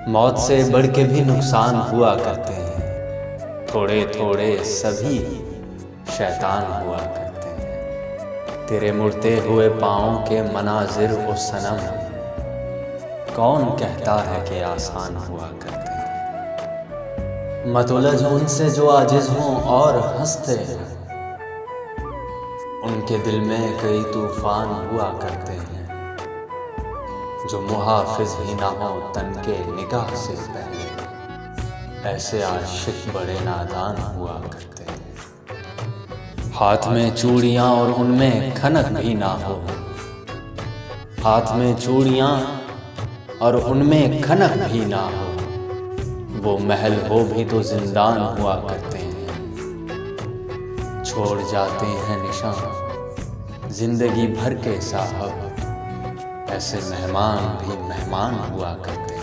मौत से बढ़ के भी नुकसान हुआ करते हैं, थोड़े थोड़े सभी शैतान हुआ करते हैं। तेरे मुड़ते हुए पाँव के मनाजिर ओ सनम, कौन कहता है कि आसान हुआ करते हैं। मत उलझ उनसे जो आजिज हों और हंसते हैं, उनके दिल में कई तूफान हुआ करते हैं। जो मुहाफिज भी ना हो तन के निगाह से पहले, ऐसे आशिक बड़े नादान हुआ करते हैं। हाथ में चूड़ियाँ और उनमें खनक भी ना हो, हाथ में चूड़ियाँ और उनमें खनक भी ना हो, वो महल हो भी तो जिंदान हुआ करते हैं। छोड़ जाते हैं निशान जिंदगी भर के साहब, ऐसे मेहमान भी मेहमान हुआ करते हैं।